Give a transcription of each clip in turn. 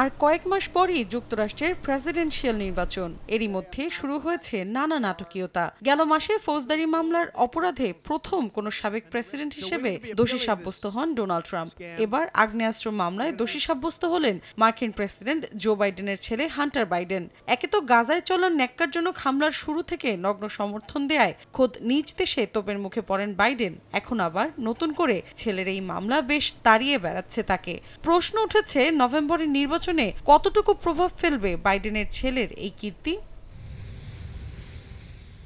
আর কয়েক মাস পরই যুক্তরাষ্ট্রের প্রেসিডেন্সিয়াল নির্বাচন, এরই মধ্যে শুরু হয়েছে নানা নাটকীয়তা। গেল মাসে ফৌজদারি মামলার অপরাধে প্রথম কোনো সাবেক প্রেসিডেন্ট হিসেবে দোষী সাব্যস্ত হন ডোনাল্ড ট্রাম্প। এবার আগ্নেয়াস্ত্র মামলায় দোষী সাব্যস্ত হলেন মার্কিন প্রেসিডেন্ট জো বাইডেনের ছেলে হান্টার বাইডেন। একে তো গাজায় চলা ন্যাক্কারজনক হামলার শুরু থেকে নগ্ন সমর্থন দেয়ায় খোদ নিজ দেশে তোপের মুখে পড়েন বাইডেন। এখন আবার নতুন করে ছেলের এই মামলা বেশ তাড়িয়ে বেড়াচ্ছে তাকে। প্রশ্ন উঠেছে, নভেম্বরের নির্বাচনে কতটুকু প্রভাব ফেলবে বাইডেনের ছেলের এই কীর্তি।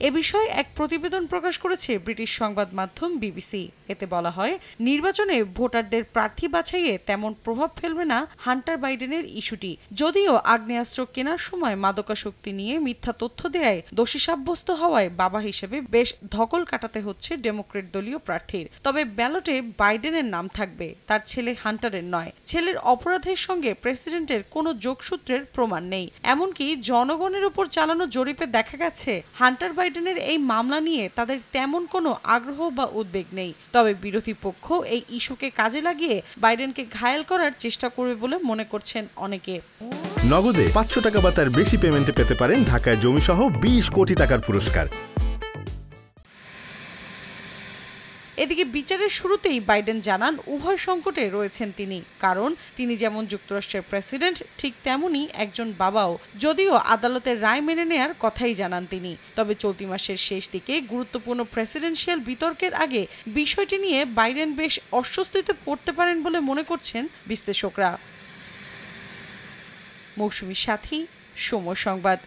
এ বিষয়ে এক প্রতিবেদন প্রকাশ করেছে ব্রিটিশ সংবাদ মাধ্যম বিবিসি। এতে বলা হয়, নির্বাচনে ভোটারদের প্রার্থী বাছাইয়ে তেমন প্রভাব ফেলবে না হান্টার বাইডেনের ইস্যুটি। যদিও আগ্নেয়াস্ত্র কেনার সময় মাদকাসক্তি নিয়ে মিথ্যা তথ্য দেয়ায় দোষী সাব্যস্ত হওয়ায় বাবা হিসেবে বেশ ধকল কাটাতে হচ্ছে ডেমোক্রেট দলীয় প্রার্থীর। তবে ব্যালটে বাইডেনের নাম থাকবে, তার ছেলে হান্টারের নয়। ছেলের অপরাধের সঙ্গে প্রেসিডেন্টের কোনো যোগসূত্রের প্রমাণ নেই। এমনকি জনগণের উপর চালানো জরিপে দেখা গেছে হান্টার বাইডেনের এই মামলা নিয়ে তাদের তেমন কোনো আগ্রহ বা উদ্বেগ নেই। তবে বিরোধী পক্ষ এই ইস্যুকে কাজে লাগিয়ে বাইডেনকে ঘায়েল করার চেষ্টা করবে বলে মনে করছেন অনেকে। নগদে 500 টাকা বা তার বেশি পেমেন্টে পেতে পারেন ঢাকায় জমিসহ 20 কোটি টাকার পুরস্কার। এদিকে বিচারের শুরুতেই বাইডেন জানান উভয় সংকটে রয়েছেন তিনি, কারণ তিনি যেমন যুক্তরাষ্ট্রের প্রেসিডেন্ট ঠিক তেমনি একজন বাবাও। যদিও আদালতের রায় মেনে নেয়ার কথাই জানান তিনি। তবে চলতি মাসের শেষ দিকে গুরুত্বপূর্ণ প্রেসিডেন্সিয়াল বিতর্কের আগে বিষয়টি নিয়ে বাইডেন বেশ অস্বস্তিতে পড়তে পারেন বলে মনে করছেন বিশ্লেষকরা। মৌসুমী সাথী, সময় সংবাদ।